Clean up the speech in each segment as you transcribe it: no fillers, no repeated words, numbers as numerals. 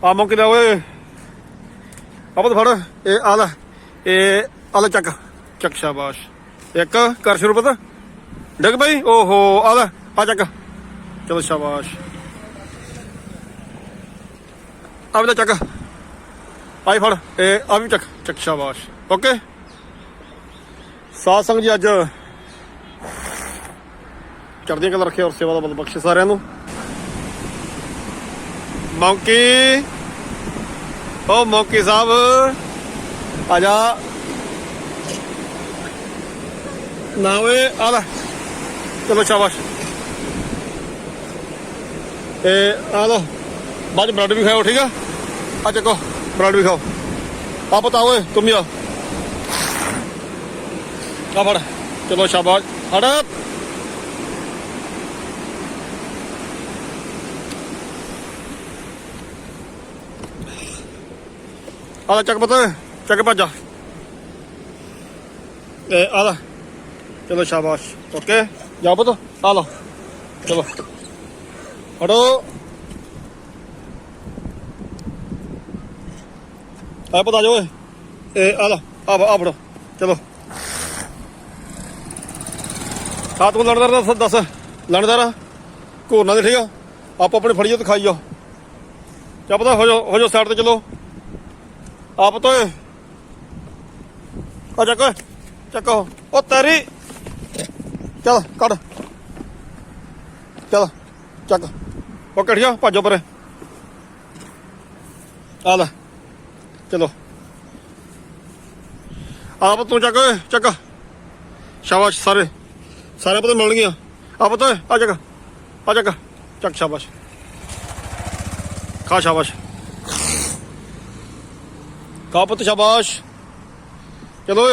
ਆ ਮੌਕੇ ਦਾ ਓਏ ਆਪਾਂ ਤਾਂ ਫੜ ਇਹ ਆ ਲੈ ਇਹ ਆ ਲੈ ਚੱਕ ਚੱਕ ਸ਼ਾਬਾਸ਼ ਇੱਕ ਕਰ ਸ਼ੁਰੂ ਪਤਾ ਡਿੱਗ ਪਈ ਓਹੋ ਆ ਲੈ ਆ ਚੱਕ ਚਲੋ ਸ਼ਾਬਾਸ਼ ਆ ਵੀ ਚੱਕ ਆਈ ਫੜ ਇਹ ਆ ਵੀ ਚੱਕ ਚੱਕ ਸ਼ਾਬਾਸ਼ ਓਕੇ ਸਾਧ ਸੰਗਤ ਜੀ ਅੱਜ ਚੜ੍ਹਦੀਆਂ ਕਲਾ ਰੱਖੇ ਔਰ ਸੇਵਾ ਦਾ ਬਲ ਬਖਸ਼ੇ ਸਾਰਿਆਂ ਨੂੰ ਮੌਂਕੀ ਓ ਮੌਂਕੀ ਸਾਹਿਬ ਆ ਜਾ ਨਾ ਓਏ ਆ ਲੈ ਚਲੋ ਸ਼ਾਬਾਸ਼ ਇਹ ਆ ਲੋ ਬਾਅਦ ਬ੍ਰੈਡ ਵੀ ਖਾਓ ਠੀਕ ਆ ਆ ਚੱਕੋ ਬ੍ਰੈਡ ਵੀ ਖਾਓ ਆ ਪਤਾ ਓਏ ਤੁਮ ਹੀ ਆ ਫੜ ਚਲੋ ਸ਼ਾਬਾਸ਼ ਫੜ ਆ ਲੈ ਚੱਕ ਪਤਾ ਚੱਕ ਭੱਜਾ ਇਹ ਆ ਲੈ ਚਲੋ ਸ਼ਾਬਾਸ਼ ਓਕੇ ਜਾਓ ਪੁੱਤ ਆ ਲਓ ਚਲੋ ਫੜੋ ਆ ਪਤਾ ਜੋ ਇਹ ਆ ਲਓ ਆ ਫੜੋ ਚਲੋ ਆ ਤੂੰ ਲੜਦਾਰ ਦੱਸ ਲੜਦਾਰ ਘੋਰਨਾ ਦੇ ਠੀਕ ਆ ਆਪੋ ਆਪਣੇ ਫੜੀਓ ਤੇ ਖਾਈ ਜਾਓ ਕਿਆ ਪਤਾ ਹੋ ਜਾਓ ਸਾਈਡ ਤੇ ਚਲੋ ਆਪ ਤੋਂ ਆ ਚੱਕੋ ਉਹ ਤੇਰੀ ਚੱਲ ਕੱਢ ਚੱਲ ਚੱਕ ਉਹ ਕੱਢਿਆ ਭਾਜੋ ਪਰੇ ਆ ਲੈ ਚਲੋ ਆਪ ਤੂੰ ਚੱਕ ਸ਼ਾਬਾਸ਼ ਸਾਰੇ ਪਤਾ ਮਿਲ ਗਈਆਂ ਆਪ ਤੋਂ ਆ ਚੱਕ ਸ਼ਾਬਾਸ਼ ਖਾ ਸ਼ਾਬਾਸ਼ ਖਾ ਪੁੱਤ ਸ਼ਾਬਾਸ਼ ਚਲੋ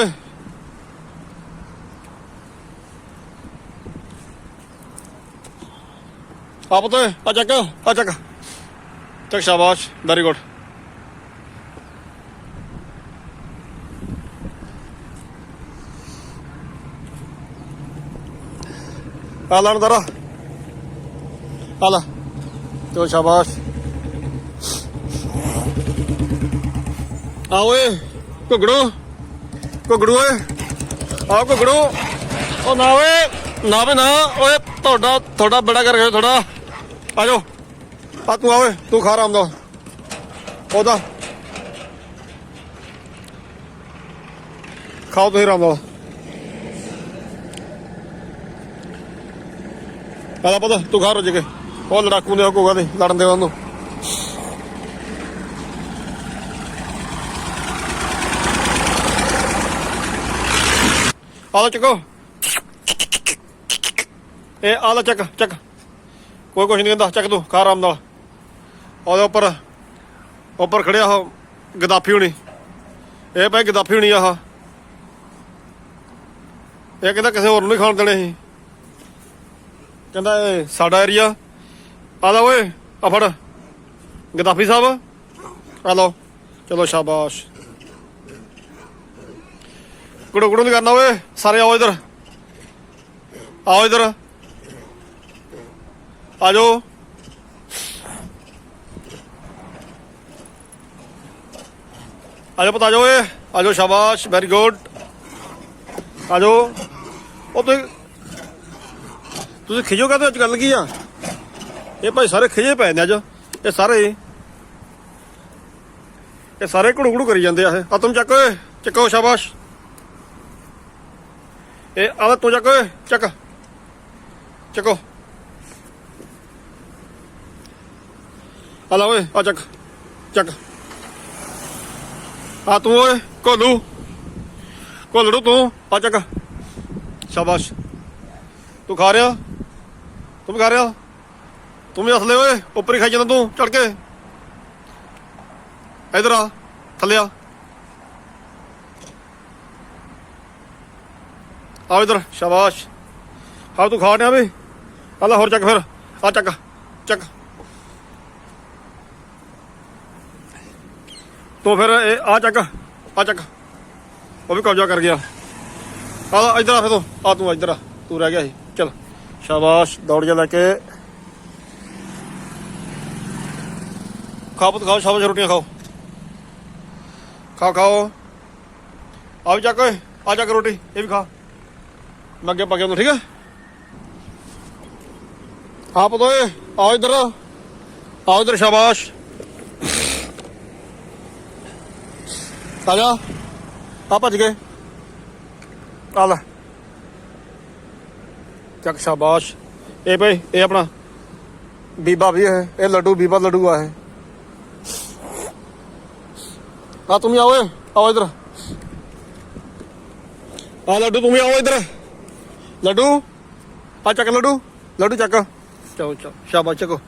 ਆਪ ਤੋਂ ਆ ਚੱਕ ਸ਼ਾਬਾਸ਼ ਵੈਰੀ ਗੁੱਡ ਆ ਲੜਦਾਰਾ ਆ ਲੈ ਚਲੋ ਸ਼ਾਬਾਸ਼ ਆ ਓਏ ਘੁਗੜੂ ਓਏ ਆ ਘੁਗੜੂ ਉਹ ਨਾ ਓਏ ਨਾ ਓਏ ਤੁਹਾਡਾ ਬੜਾ ਕਰ ਗਿਆ ਥੋੜਾ ਆ ਜਾਓ ਆ ਤੂੰ ਆ ਓਏ ਤੂੰ ਖਾ ਰਾਮ ਦਾ ਉਹਦਾ ਖਾਓ ਤੁਸੀਂ ਰਾਮ ਦਾ ਪਤਾ ਤੂੰ ਖਾ ਰੋਜ ਕੇ ਉਹ ਲੜਾਕੂ ਨੇ ਹੋਗਾ ਤੇ ਲੜਨ ਦੇ ਉਹਨੂੰ ਆ ਲੋ ਚੱਕੋ ਇਹ ਆ ਲੋ ਚੱਕ ਕੋਈ ਕੁਛ ਨਹੀਂ ਕਹਿੰਦਾ ਚੱਕ ਤੂੰ ਖਾ ਆਰਾਮ ਨਾਲ ਉਹਦੇ ਉੱਪਰ ਖੜਿਆ ਉਹ ਗਦਾਫੀ ਹੋਣੀ ਇਹ ਭਾਈ ਗਦਾਫੀ ਹੋਣੀ ਆਹ ਇਹ ਕਹਿੰਦਾ ਕਿਸੇ ਹੋਰ ਨੂੰ ਨਹੀਂ ਖਾਣ ਦੇਣੇ ਸੀ ਕਹਿੰਦਾ ਇਹ ਸਾਡਾ ਏਰੀਆ ਆ ਲੈ ਓਏ ਆ ਫੜ ਗਦਾਫੀ ਸਾਹਿਬ ਆ ਲਓ ਚਲੋ ਸ਼ਾਬਾਸ਼ ਕੁੜੋ ਨਹੀਂ ਕਰਨਾ ਓਏ ਸਾਰੇ ਆਓ ਇੱਧਰ ਆ ਜਾਓ ਪਤਾ ਆ ਜਾਓ ਓਏ ਆ ਜਾਓ ਸ਼ਾਬਾਸ਼ ਵੈਰੀ ਗੁੱਡ ਆ ਜਾਓ ਉਹ ਤੁਸੀਂ ਖਿਜੋ ਕਾਹਦੇ ਅੱਜ ਗੱਲ ਕੀ ਆ ਇਹ ਭਾਈ ਸਾਰੇ ਖਿਜੇ ਪਏ ਨੇ ਅੱਜ ਇਹ ਸਾਰੇ ਘੜੂ ਕਰੀ ਜਾਂਦੇ ਆ ਇਹ ਆ ਤੁਮ ਚੱਕ ਓਏ ਚੱਕੋ ਸ਼ਾਬਾਸ਼ ਇਹ ਆ ਤੂੰ ਚੱਕ ਓਏ ਚੱਕੋ ਆ ਲੈ ਓਏ ਆ ਚੱਕ ਆ ਤੂੰ ਓਏ ਘੋਲੜੂ ਤੂੰ ਆ ਚੱਕ ਸ਼ਾਬਾਸ਼ ਤੂੰ ਖਾ ਰਿਹਾ ਤੂੰ ਵੀ ਅਸਲੇ ਓਏ ਉੱਪਰ ਹੀ ਖਾਈ ਜਾਂਦਾ ਤੂੰ ਚੜ ਕੇ ਇਧਰ ਆ ਥੱਲੇ ਆ ਇਧਰ ਸ਼ਾਬਾਸ਼ ਹਾਂ ਤੂੰ ਖਾ ਰਿਹਾ ਵੀ ਆ ਲੈ ਹੋਰ ਚੱਕ ਫਿਰ ਆ ਚੱਕ ਤੂੰ ਫਿਰ ਇਹ ਆ ਚੱਕ ਉਹ ਵੀ ਕਬਜ਼ਾ ਕਰ ਗਿਆ ਆ ਇਧਰ ਆ ਫਿਰ ਤੂੰ ਇਧਰ ਆ ਤੂੰ ਰਹਿ ਗਿਆ ਸੀ ਚਲ ਸ਼ਾਬਾਸ਼ ਦੌੜ ਜਾ ਲੈ ਕੇ खाओ पुत खाओ, शाबाश रोटियां खाओ, खाओ खाओ। आ भी चक, आ चक रोटी, ये भी खा, मैं अगे पा के ठीक है। हाँ पुत आओ इधर, आओ इधर, शाबाश आ जा, आ भज गए, आ लै चक, शाबाश। ये भाई ये अपना बीबा भी है, ये लड्डू बीबा लड्डू आ है। हाँ तुम आओ, आओ इधर, आ लड्डू तुम आओ इधर, लड्डू आ चक, लड्डू लड्डू चक, चलो चलो शाबाश चको।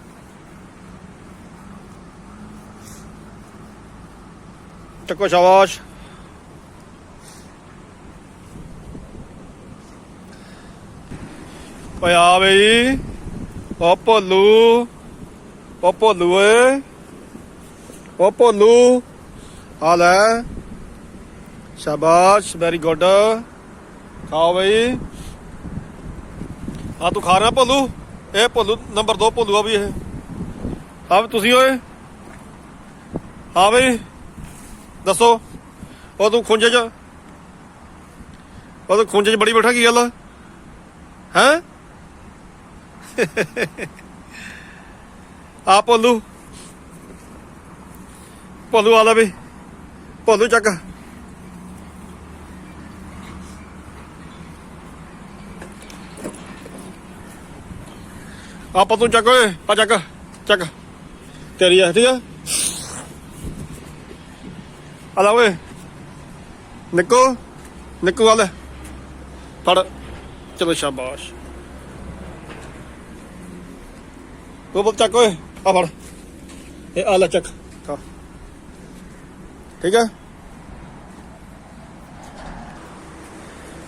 चको शाबाश। ओए आ बई, ओ भोलू, ओ भोलू ओए, ओ भोलू आ लै, शाबाश वेरी गुड, खाओ बई। हाँ तू खा रहा भोलू, ये भोलू नंबर 2 भोलू आ भी ये। हाँ तुसी ओए, हाँ बई दसो, वो तू खुंजे च, वो तू खुंजे च बड़ी बैठा, की गल है? आ भोलू, भोलू आ लै बी, भोलू चक, आप तू चक ओए, आ चक चक, तेरी है ठीक है। आ लै ओए निक्कू, निक्कू आ लै फड़, चलो शाबाश। वो बोल चक ओए, आ फड़, ये आ लै चक खा, ठीक है।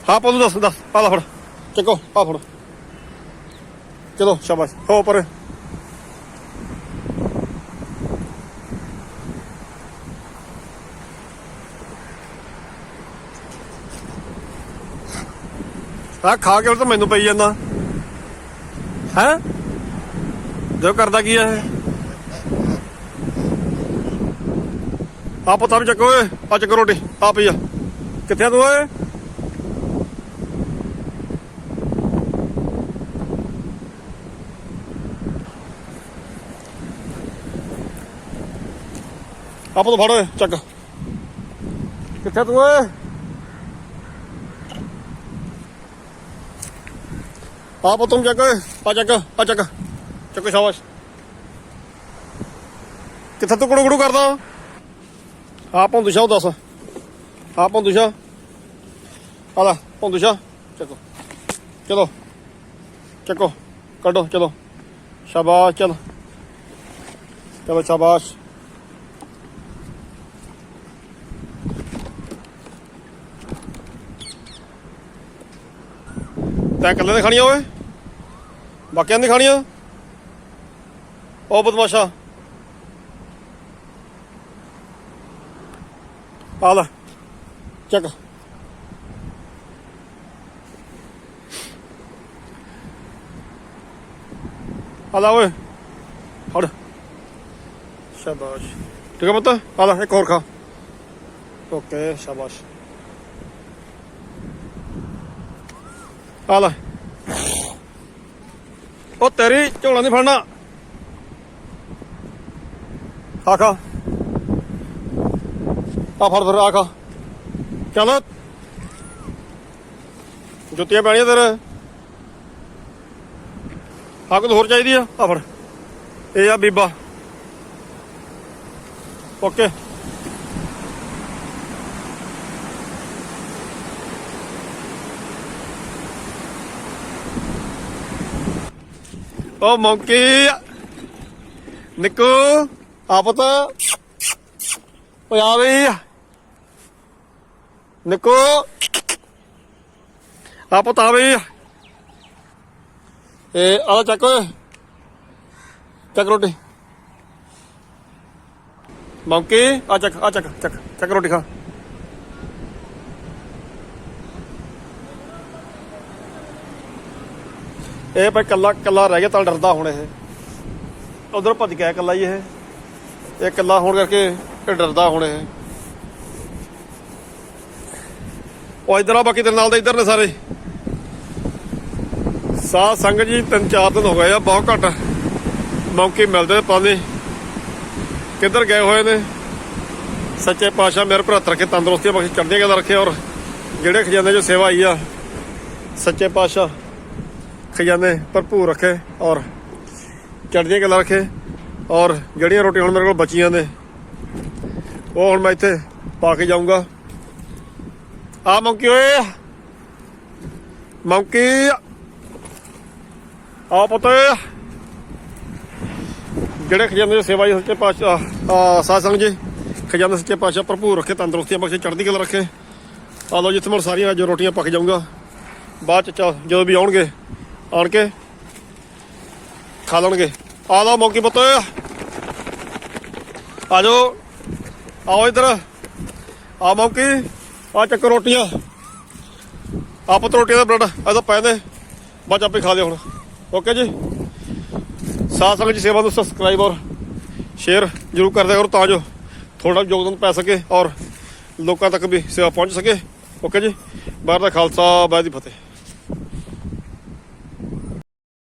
हाँ पोलू दस दस, आ लै फड़, चको आ फड़, चलो शाबाश हो पर। आ खा के तो मैनू पई जाना है, जो करदा की है। आ पुत्ता भी चको, आ चको रोटी, आ पी आ, कित्थे तू ओए? आप तो फड़ो चक, कित्थे तू ओए? आप तुम चक, आ चक, आ चक, चको शाबाश। कित्थे तू कुड़ू कुड़ू करदा? हाँ भोंदू शाह दस, हाँ भोंदू शाह आ लै, भोंदू शाह चको, चलो चको कड्डो, चलो शाबाश, चल चलो शाबाश। तैं कल्ले ने खानियां ओए, बाकियां नहीं खानियां? ओ बदमाशा आ लै चक, आ लै ओए फड़, शाबाश ठीक है पुत्त, आ लै एक और खा, ओके शाबाश। आ लै ओ तेरी झोला नहीं फड़ना, आ खा, आ फड़ फिर, आ खा, चल जुत्तियां पैनियां तेरे। हाँ कुछ होर चाहिए, आ फड़, ये आ बीबा, ओके। ओ मौकी निक्कू आ पुत, आ बई निक्कू, आ पुत आ बई, आ चक चक रोटी, मौकी आ चक, आ चक चक चक रोटी खा। ये भाई कला कला रह गया, तो डरदा हूँ। ये उधर भज गया कला ही, ਇਹ ਇਕੱਲਾ ਹੋਣ ਕਰਕੇ ਇਹ ਡਰਦਾ ਹੁਣ ਇਹ। ਉਹ ਇੱਧਰ ਆ, ਬਾਕੀ ਤੇਰੇ ਨਾਲ ਦੇ ਇੱਧਰ ਨੇ ਸਾਰੇ ਸਾਧ ਸੰਗਤ ਜੀ। 3-4 ਦਿਨ ਹੋ ਗਏ ਆ, ਬਹੁਤ ਘੱਟ ਮੌਕੇ ਮਿਲਦੇ ਪਤਾ ਨਹੀਂ ਕਿੱਧਰ ਗਏ ਹੋਏ ਨੇ। ਸੱਚੇ ਪਾਤਸ਼ਾਹ ਮੇਰੇ ਭਰਾ ਰੱਖੇ, ਤੰਦਰੁਸਤੀਆਂ ਬਖਸ਼ੇ, ਚੜ੍ਹਦੀਆਂ ਕਲਾ ਰੱਖੇ। ਔਰ ਜਿਹੜੇ ਖਜ਼ਾਨੇ 'ਚ ਸੇਵਾ ਆਈ ਆ, ਸੱਚੇ ਪਾਤਸ਼ਾਹ ਖਜ਼ਾਨੇ ਭਰਪੂਰ ਰੱਖੇ ਔਰ ਚੜ੍ਹਦੀਆਂ ਕਲਾ ਰੱਖੇ। ਔਰ ਜਿਹੜੀਆਂ ਰੋਟੀਆਂ ਹੁਣ ਮੇਰੇ ਕੋਲ ਬਚੀਆਂ ਨੇ ਉਹ ਹੁਣ ਮੈਂ ਇੱਥੇ ਪਾ ਕੇ ਜਾਊਂਗਾ। ਆ ਮੌਂਕੀ ਓਏ, ਮੌਂਕੀ ਆ ਪੁੱਤ, ਜਿਹੜੇ ਖਜ਼ਾਨੇ ਦੀ ਸੇਵਾ ਜੀ ਸੱਚੇ ਪਾਤਸ਼ਾਹ ਸਾਧ ਸੰਗਤ ਜੀ, ਖਜ਼ਾਨਾ ਸੱਚੇ ਪਾਤਸ਼ਾਹ ਭਰਪੂਰ ਰੱਖੇ, ਤੰਦਰੁਸਤੀਆਂ ਬਖਸ਼ੇ, ਚੜ੍ਹਦੀ ਕਲਾ ਰੱਖੇ। ਆ ਲਓ ਜਿੱਥੇ ਮੈਂ ਸਾਰੀਆਂ ਅੱਜ ਰੋਟੀਆਂ ਪੱਕ ਜਾਊਂਗਾ। ਬਾਅਦ 'ਚ ਜਦੋਂ ਵੀ ਆਉਣਗੇ ਆਣ ਕੇ ਖਾ ਲੈਣਗੇ। ਆ ਲਓ ਮੌਂਕੀ ਪੁੱਤ, ਆ ਜਾਓ, ਆਓ ਇੱਧਰ ਆ ਮੌਂਕੀ, ਆ ਚੱਕੋ ਰੋਟੀਆਂ। ਆ ਪੁੱਤ ਰੋਟੀਆਂ ਦਾ ਬ੍ਰੈਡ ਇਹਦਾ ਪੈ ਦੇ, ਬਾਅਦ ਆਪੇ ਖਾ ਲਿਓ ਹੁਣ। ਓਕੇ ਜੀ। ਸਾਧ ਸੰਗਤ ਜੀ ਸੇਵਾ ਨੂੰ ਸਬਸਕ੍ਰਾਈਬ ਔਰ ਸ਼ੇਅਰ ਜ਼ਰੂਰ ਕਰ ਦਿਆ ਕਰੋ ਤਾਂ ਜੋ ਥੋੜਾ ਯੋਗਦਾਨ ਪੈ ਸਕੇ ਔਰ ਲੋਕਾਂ ਤੱਕ ਵੀ ਸੇਵਾ ਪਹੁੰਚ ਸਕੇ। ਓਕੇ ਜੀ। ਬਾਹਰ ਦਾ ਖਾਲਸਾ, ਵਾਹਿਗੁਰੂ ਜੀ ਕੀ ਫਤਿਹ।